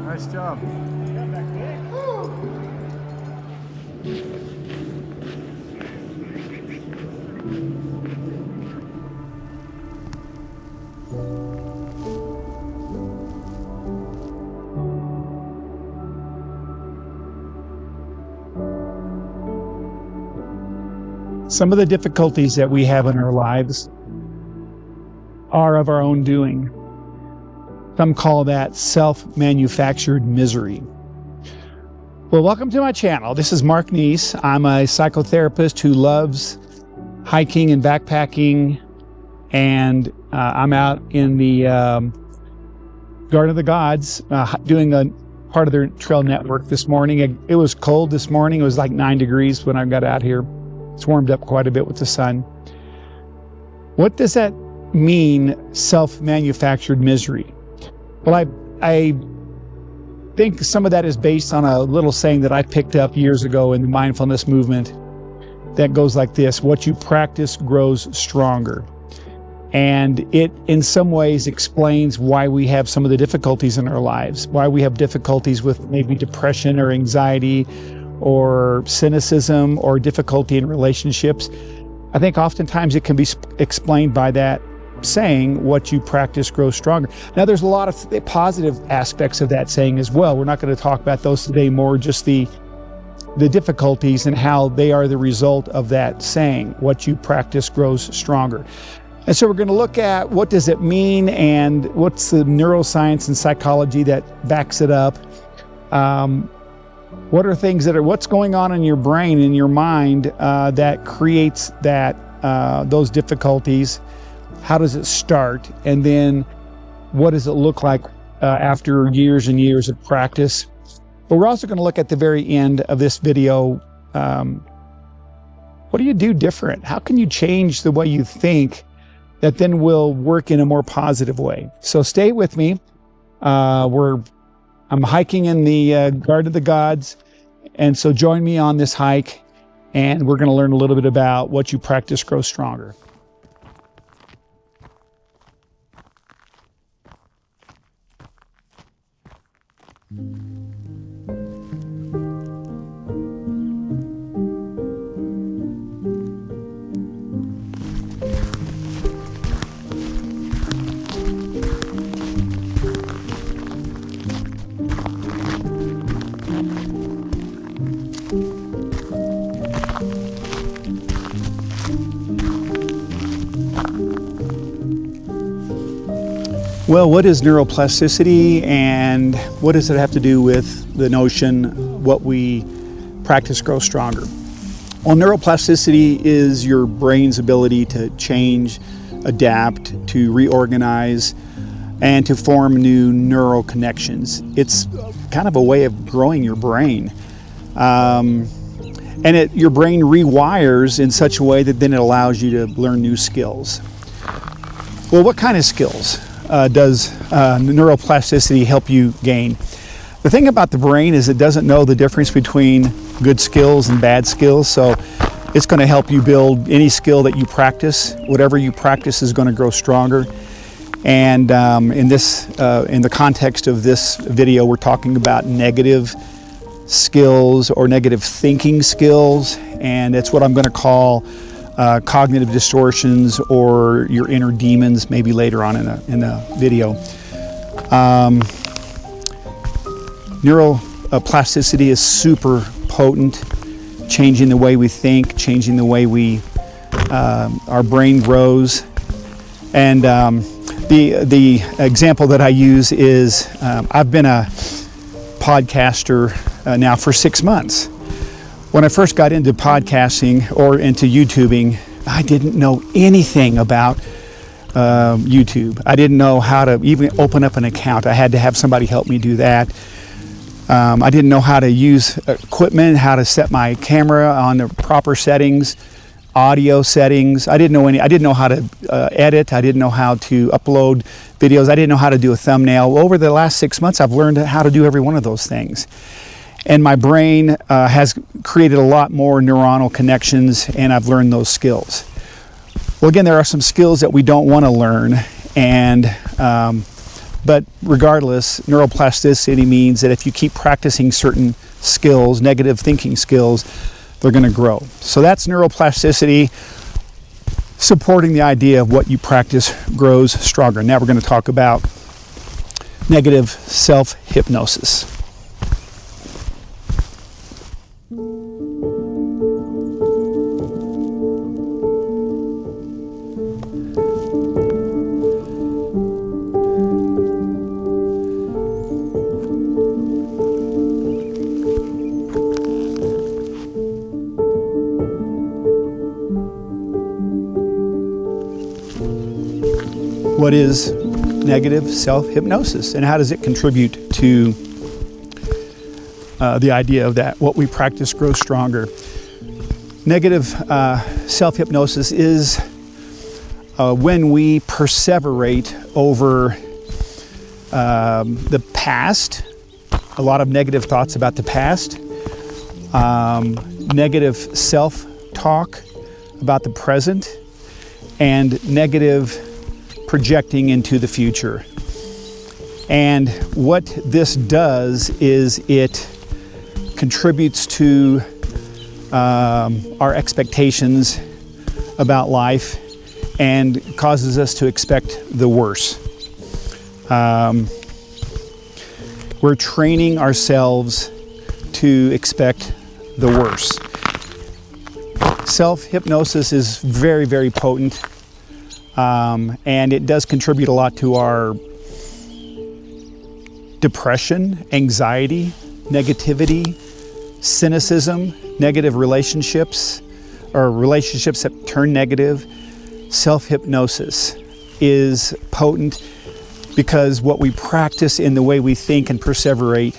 Nice job. Some of the difficulties that we have in our lives are of our own doing. Some call that self-manufactured misery. Well, welcome to my channel. This is Mark Neese. I'm a psychotherapist who loves hiking and backpacking, and I'm out in the Garden of the Gods doing a part of their trail network this morning. It was cold this morning. It was like 9 degrees when I got out here. It's warmed up quite a bit with the sun. What does that mean, self-manufactured misery? Well, I think some of that is based on a little saying that I picked up years ago in the mindfulness movement that goes like this: what you practice grows stronger. And it, in some ways, explains why we have some of the difficulties in our lives, why we have difficulties with maybe depression or anxiety or cynicism or difficulty in relationships. I think oftentimes it can be explained by that saying, what you practice grows stronger. Now, there's a lot of positive aspects of that saying as well. We're not going to talk about those today, more just the difficulties and how they are the result of that saying, what you practice grows stronger. And so we're going to look at what does it mean and what's the neuroscience and psychology that backs it up. What are things that are, what's going on in your brain, in your mind, that creates those difficulties? How does it start? And then what does it look like after years and years of practice? But we're also going to look at the very end of this video. What do you do different? How can you change the way you think that then will work in a more positive way? So stay with me. I'm hiking in the Garden of the Gods. And so join me on this hike, and we're going to learn a little bit about what you practice grows stronger. Well, what is neuroplasticity, and what does it have to do with the notion what we practice grows stronger? Well, neuroplasticity is your brain's ability to change, adapt, to reorganize, and to form new neural connections. It's kind of a way of growing your brain. Your brain rewires in such a way that then it allows you to learn new skills. Well, what kind of skills does neuroplasticity help you gain? The thing about the brain is it doesn't know the difference between good skills and bad skills, so it's going to help you build any skill that you practice. Whatever you practice is going to grow stronger. And in the context of this video, we're talking about negative skills or negative thinking skills, and it's what I'm going to call cognitive distortions, or your inner demons, maybe later on in the video. Neuroplasticity is super potent, changing the way we think, changing the way our brain grows. And the example that I use is I've been a podcaster now for 6 months. When I first got into podcasting or into YouTubing, I didn't know anything about YouTube. I didn't know how to even open up an account. I had to have somebody help me do that. I didn't know how to use equipment, how to set my camera on the proper settings, audio settings. I didn't know how to edit. I didn't know how to upload videos. I didn't know how to do a thumbnail. Over the last 6 months, I've learned how to do every one of those things. And my brain has created a lot more neuronal connections, and I've learned those skills. Well, again, there are some skills that we don't want to learn, but regardless, neuroplasticity means that if you keep practicing certain skills, negative thinking skills, they're going to grow. So that's neuroplasticity, supporting the idea of what you practice grows stronger. Now we're going to talk about negative self-hypnosis. What is negative self-hypnosis, and how does it contribute to the idea of that what we practice grows stronger? Negative self-hypnosis is when we perseverate over the past, a lot of negative thoughts about the past, negative self-talk about the present, and negative projecting into the future. And what this does is it contributes to our expectations about life and causes us to expect the worst. We're training ourselves to expect the worst. Self-hypnosis is very, very potent. And it does contribute a lot to our depression, anxiety, negativity, cynicism, negative relationships, or relationships that turn negative. Self-hypnosis is potent because what we practice in the way we think and perseverate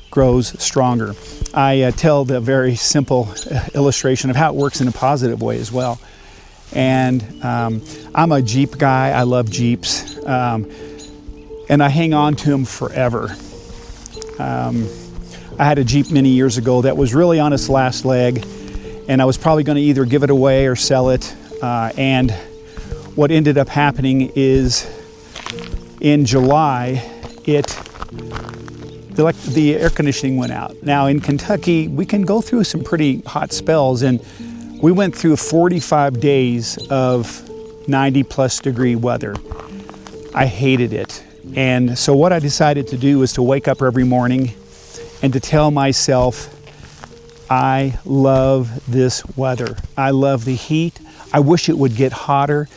grows stronger. I tell the very simple illustration of how it works in a positive way as well. And I'm a Jeep guy. I love Jeeps, and I hang on to them forever. I had a Jeep many years ago that was really on its last leg, and I was probably going to either give it away or sell it. And what ended up happening is in July, the air conditioning went out. Now in Kentucky, we can go through some pretty hot spells, and we went through 45 days of 90+ degree weather. I hated it. And so what I decided to do was to wake up every morning and to tell myself, I love this weather. I love the heat. I wish it would get hotter.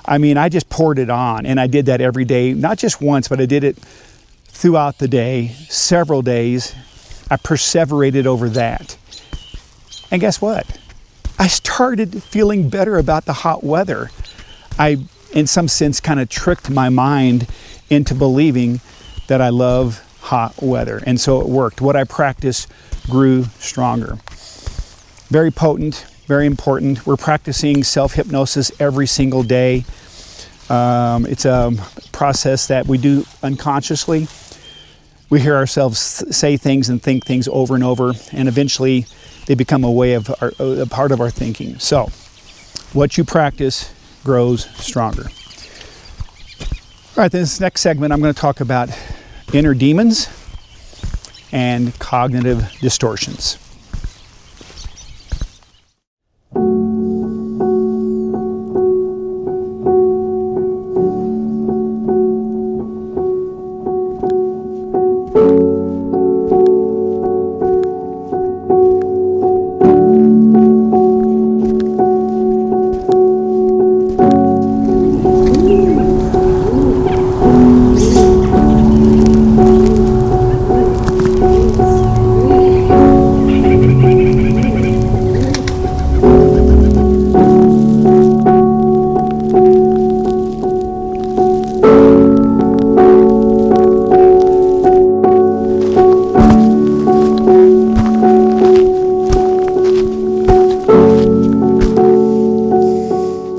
I mean, I just poured it on, and I did that every day, not just once, but I did it throughout the day, several days. I perseverated over that. And guess what? I started feeling better about the hot weather. I, in some sense, kind of tricked my mind into believing that I love hot weather. And so it worked. What I practiced grew stronger. Very potent, very important. We're practicing self-hypnosis every single day. It's a process that we do unconsciously. We hear ourselves say things and think things over and over, and eventually they become a part of our thinking. So, what you practice grows stronger. All right, this next segment, I'm going to talk about inner demons and cognitive distortions.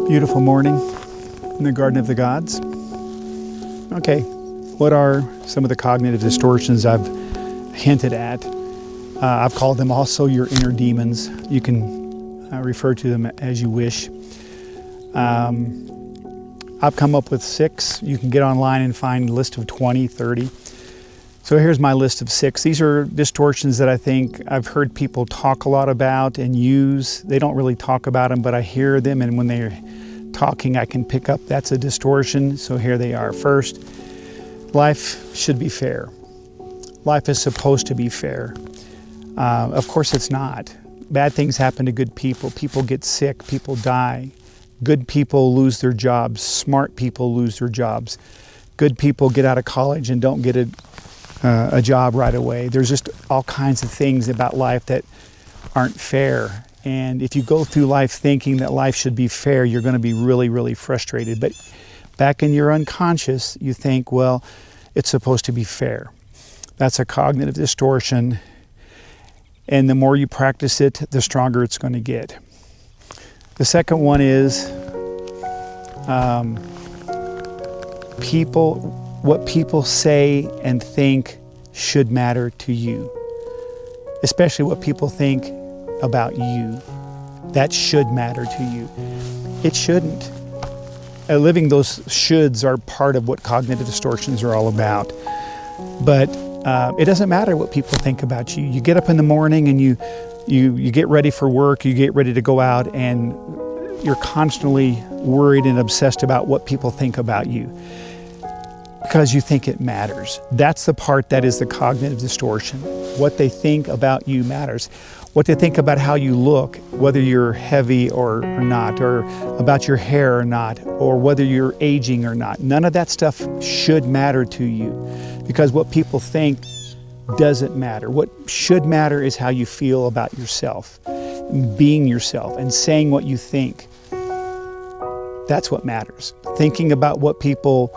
Beautiful morning in the Garden of the Gods. Okay, what are some of the cognitive distortions I've hinted at? I've called them also your inner demons. You can refer to them as you wish. I've come up with 6. You can get online and find a list of 20, 30. So here's my list of 6. These are distortions that I think I've heard people talk a lot about and use. They don't really talk about them, but I hear them, and when they're talking, I can pick up that's a distortion. So here they are. First, life should be fair. Life is supposed to be fair. Of course it's not. Bad things happen to good people. People get sick, people die. Good people lose their jobs. Smart people lose their jobs. Good people get out of college and don't get a job right away. There's just all kinds of things about life that aren't fair. And if you go through life thinking that life should be fair, you're going to be really, really frustrated. But back in your unconscious, you think, well, it's supposed to be fair. That's a cognitive distortion. And the more you practice it, the stronger it's going to get. The second one is what people say and think should matter to you, especially what people think about you. That should matter to you. It shouldn't. Living those shoulds are part of what cognitive distortions are all about. But it doesn't matter what people think about you. You get up in the morning and you get ready for work, you get ready to go out, and you're constantly worried and obsessed about what people think about you because you think it matters. That's the part that is the cognitive distortion. What they think about you matters. What they think about how you look, whether you're heavy or not, or about your hair or not, or whether you're aging or not. None of that stuff should matter to you because what people think doesn't matter. What should matter is how you feel about yourself, being yourself, and saying what you think. That's what matters. Thinking about what people,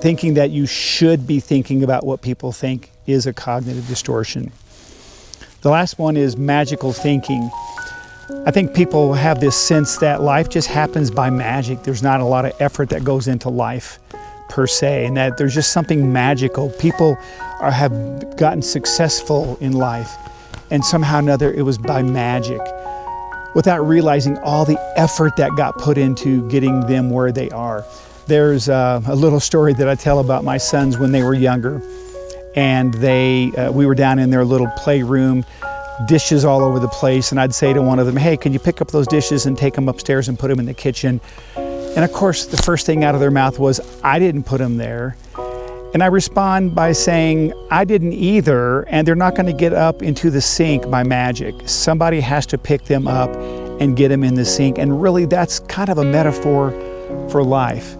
thinking that you should be thinking about what people think is a cognitive distortion. The last one is magical thinking. I think people have this sense that life just happens by magic. There's not a lot of effort that goes into life per se, and that there's just something magical. People have gotten successful in life, and somehow or another it was by magic, without realizing all the effort that got put into getting them where they are. There's a little story that I tell about my sons when they were younger, and we were down in their little playroom, dishes all over the place, and I'd say to one of them, hey, can you pick up those dishes and take them upstairs and put them in the kitchen? And of course, the first thing out of their mouth was, I didn't put them there. And I respond by saying, I didn't either, and they're not going to get up into the sink by magic. Somebody has to pick them up and get them in the sink. And really, that's kind of a metaphor for life.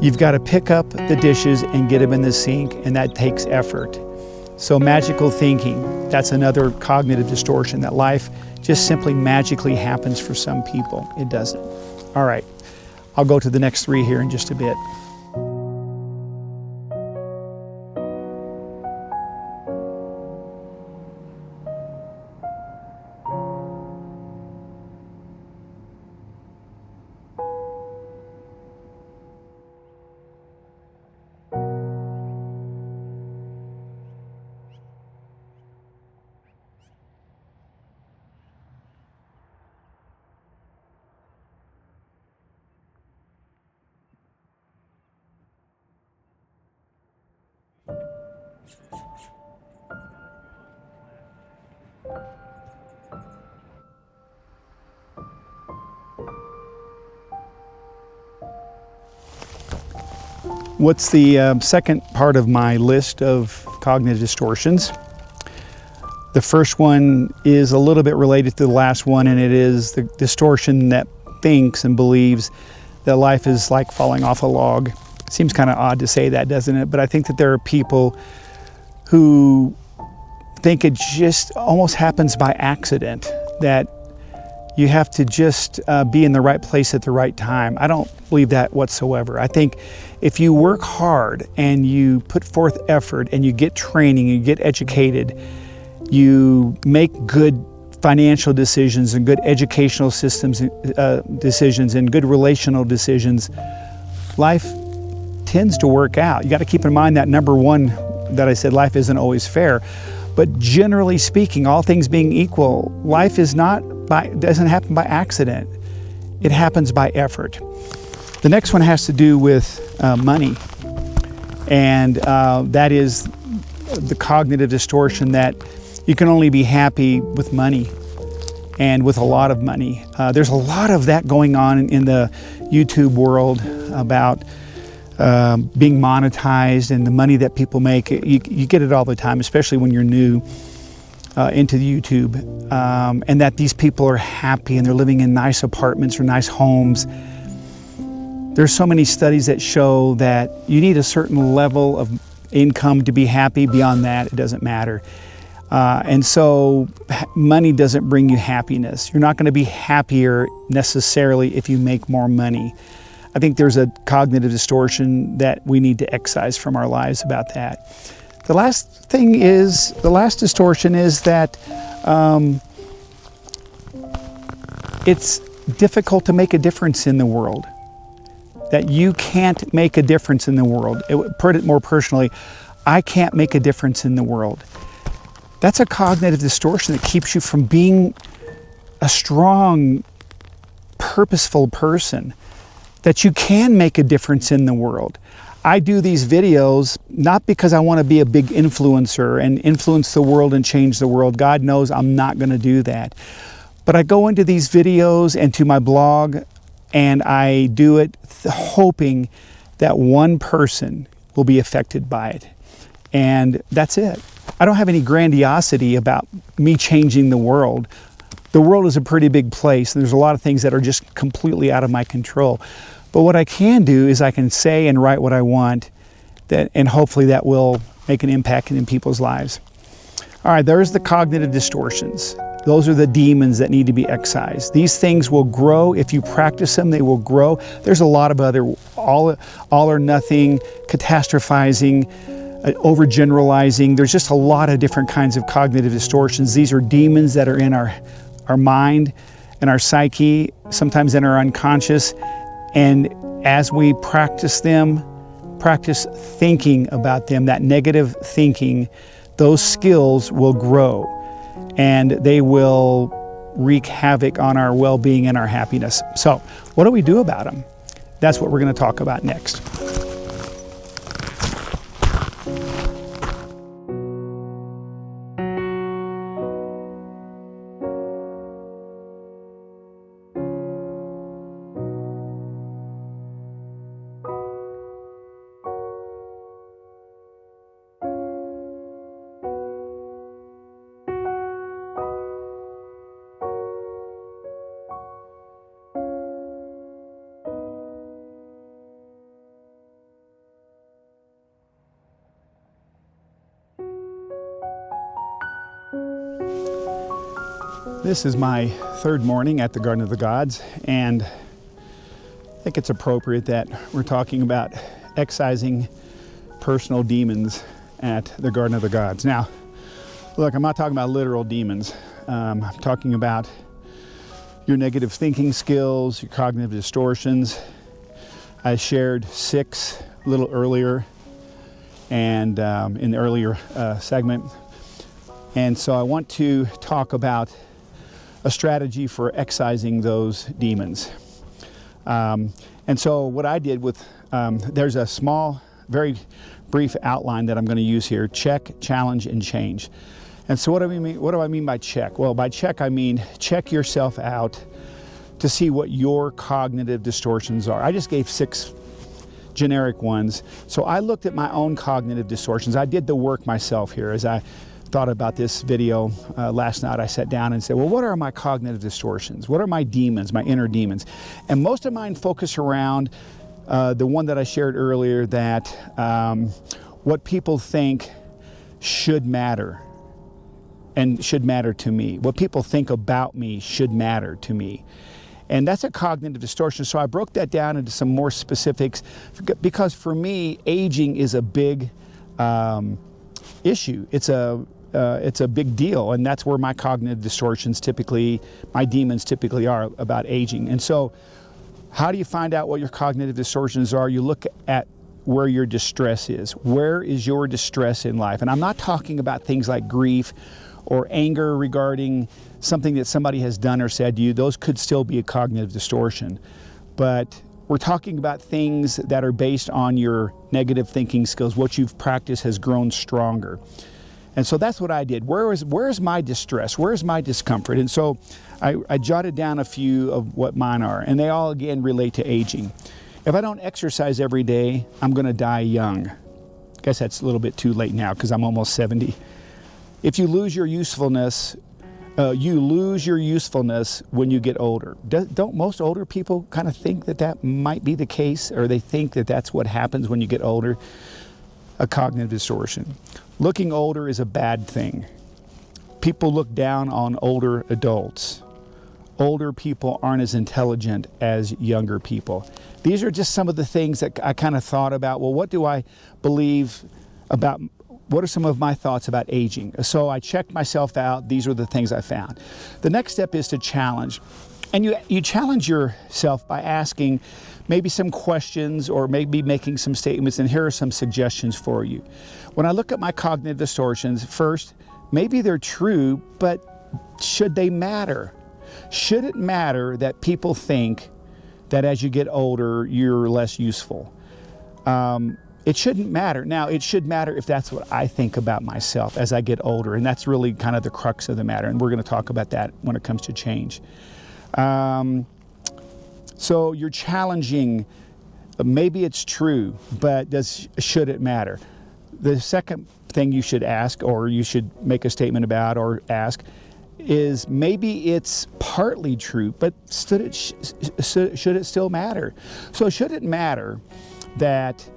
You've got to pick up the dishes and get them in the sink, and that takes effort. So magical thinking, that's another cognitive distortion, that life just simply magically happens for some people. It doesn't. All right, I'll go to the next 3 here in just a bit. What's the second part of my list of cognitive distortions? The first one is a little bit related to the last one, and it is the distortion that thinks and believes that life is like falling off a log. It seems kind of odd to say that, doesn't it? But I think that there are people who think it just almost happens by accident, that you have to just be in the right place at the right time. I don't believe that whatsoever. I think if you work hard and you put forth effort and you get training, you get educated, you make good financial decisions and good educational systems decisions and good relational decisions, life tends to work out. You got to keep in mind that number one that I said, life isn't always fair. But generally speaking, all things being equal, life doesn't happen by accident. It happens by effort. The next one has to do with money. And that is the cognitive distortion that you can only be happy with money and with a lot of money. There's a lot of that going on in the YouTube world about being monetized and the money that people make. You get it all the time, especially when you're new into YouTube, and that these people are happy and they're living in nice apartments or nice homes. There's so many studies that show that you need a certain level of income to be happy. Beyond that, it doesn't matter. And so money doesn't bring you happiness. You're not going to be happier necessarily if you make more money. I think there's a cognitive distortion that we need to excise from our lives about that. The last distortion is that it's difficult to make a difference in the world. That you can't make a difference in the world. Put it more personally, I can't make a difference in the world. That's a cognitive distortion that keeps you from being a strong, purposeful person. That you can make a difference in the world. I do these videos not because I want to be a big influencer and influence the world and change the world. God knows I'm not going to do that. But I go into these videos and to my blog, and I do it hoping that one person will be affected by it. And that's it. I don't have any grandiosity about me changing the world. The world is a pretty big place, and there's a lot of things that are just completely out of my control. But what I can do is I can say and write what I want, and hopefully that will make an impact in people's lives. All right, there's the cognitive distortions. Those are the demons that need to be excised. These things will grow. If you practice them, they will grow. There's a lot of other all or nothing, catastrophizing, overgeneralizing. There's just a lot of different kinds of cognitive distortions. These are demons that are in our mind and our psyche, sometimes in our unconscious. And as we practice them, practice thinking about them, that negative thinking, those skills will grow and they will wreak havoc on our well-being and our happiness. So what do we do about them? That's what we're going to talk about next. This is my third morning at the Garden of the Gods, and I think it's appropriate that we're talking about excising personal demons at the Garden of the Gods. Now, look, I'm not talking about literal demons. I'm talking about your negative thinking skills, your cognitive distortions. I shared 6 a little earlier and in the earlier segment. And so I want to talk about a strategy for excising those demons. And so what I did with, there's a small, very brief outline that I'm going to use here: check, challenge, and change. And so what do I mean by check? Well, by check, I mean check yourself out to see what your cognitive distortions are. I just gave 6 generic ones. So I looked at my own cognitive distortions. I did the work myself here. As I thought about this video last night, I sat down and said, well, what are my cognitive distortions? What are my demons, my inner demons? And most of mine focus around the one that I shared earlier, that what people think should matter and should matter to me. What people think about me should matter to me. And that's a cognitive distortion. So I broke that down into some more specifics, because for me, aging is a big issue. It's a big deal, and that's where my cognitive distortions typically, my demons typically are about aging. And so how do you find out what your cognitive distortions are? You look at where your distress is. Where is your distress in life? And I'm not talking about things like grief or anger regarding something that somebody has done or said to you. Those could still be a cognitive distortion. But we're talking about things that are based on your negative thinking skills. What you've practiced has grown stronger. And so that's what I did. Where's my distress? Where's my discomfort? And so I jotted down a few of what mine are. And they all, again, relate to aging. If I don't exercise every day, I'm going to die young. I guess that's a little bit too late now because I'm almost 70. If you lose your usefulness, when you get older. Don't most older people kind of think that that might be the case, or they think that that's what happens when you get older? A cognitive distortion. Looking older is a bad thing. People look down on older adults. Older people aren't as intelligent as younger people. These are just some of the things that I kind of thought about. Well, what do I believe about, what are some of my thoughts about aging? So I checked myself out. These are the things I found. The next step is to challenge. And you challenge yourself by asking maybe some questions or maybe making some statements, and here are some suggestions for you. When I look at my cognitive distortions, first, maybe they're true, but should they matter? Should it matter that people think that as you get older, you're less useful? It shouldn't matter. Now, it should matter if that's what I think about myself as I get older, and that's really kind of the crux of the matter, and we're going to talk about that when it comes to change. So you're challenging, maybe it's true, but should it matter? The second thing you should ask, or you should make a statement about or ask, is maybe it's partly true, but should it still matter? So should it matter that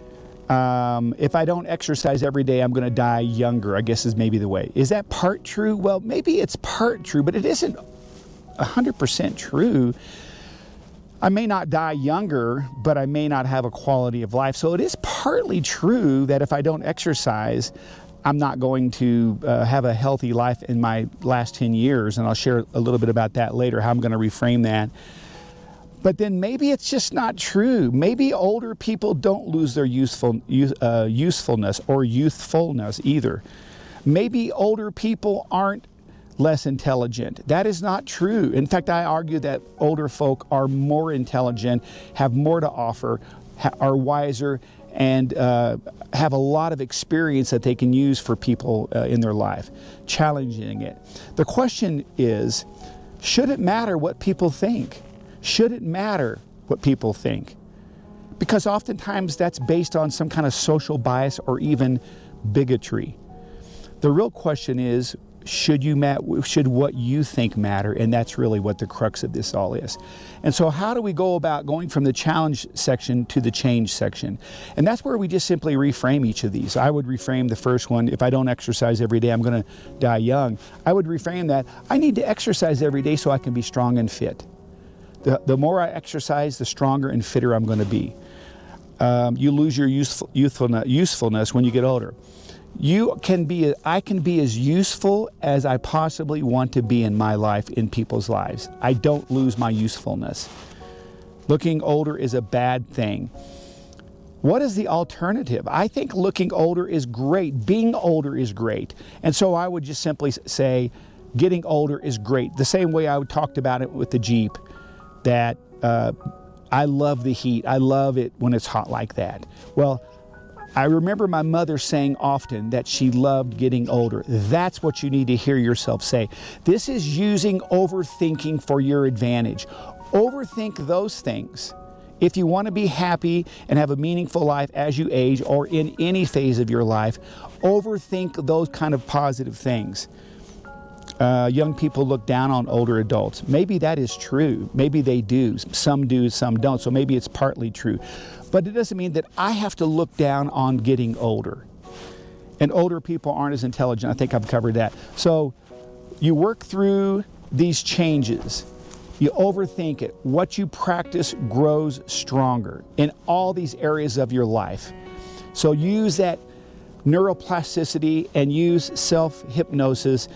if I don't exercise every day, I'm going to die younger, I guess is maybe the way. Is that part true? Well, maybe it's part true, but it isn't 100% true. I may not die younger, but I may not have a quality of life. So it is partly true that if I don't exercise, I'm not going to have a healthy life in my last 10 years. And I'll share a little bit about that later, how I'm going to reframe that. But then maybe it's just not true. Maybe older people don't lose their usefulness or youthfulness either. Maybe older people aren't less intelligent. That is not true. In fact, I argue that older folk are more intelligent, have more to offer, are wiser, and have a lot of experience that they can use for people in their life, challenging it. The question is, should it matter what people think? Should it matter what people think? Because oftentimes that's based on some kind of social bias or even bigotry. The real question is, should what you think matter? And that's really what the crux of this all is. And so how do we go about going from the challenge section to the change section? And that's where we just simply reframe each of these. I would reframe the first one, if I don't exercise every day, I'm going to die young. I would reframe that, I need to exercise every day so I can be strong and fit. The more I exercise, the stronger and fitter I'm going to be. You lose your usefulness when you get older. I can be as useful as I possibly want to be in my life, in people's lives. I don't lose my usefulness. Looking older is a bad thing. What is the alternative? I think looking older is great. Being older is great. And so I would just simply say, getting older is great. The same way I talked about it with the Jeep, that I love the heat. I love it when it's hot like that. Well, I remember my mother saying often that she loved getting older. That's what you need to hear yourself say. This is using overthinking for your advantage. Overthink those things. If you want to be happy and have a meaningful life as you age or in any phase of your life, overthink those kind of positive things. Young people look down on older adults. Maybe that is true. Maybe they do. Some do, some don't. So maybe it's partly true. But it doesn't mean that I have to look down on getting older. And older people aren't as intelligent. I think I've covered that. So you work through these changes. You overthink it. What you practice grows stronger in all these areas of your life. So use that neuroplasticity and use self-hypnosis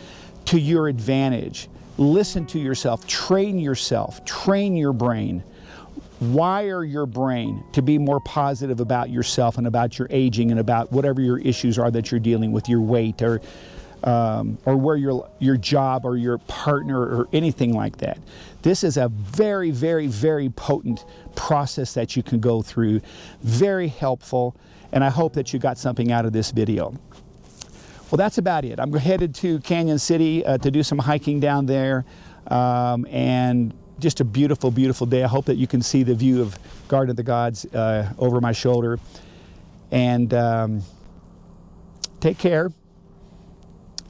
to your advantage. Listen to yourself, train your brain. wire your brain to be more positive about yourself and about your aging and about whatever your issues are that you're dealing with, your weight or where your job or your partner or anything like that. This is a very, very, very potent process that you can go through. Very helpful, and I hope that you got something out of this video. Well, that's about it. I'm headed to Canyon City to do some hiking down there, and just a beautiful, beautiful day. I hope that you can see the view of Garden of the Gods over my shoulder. And take care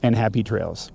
and happy trails.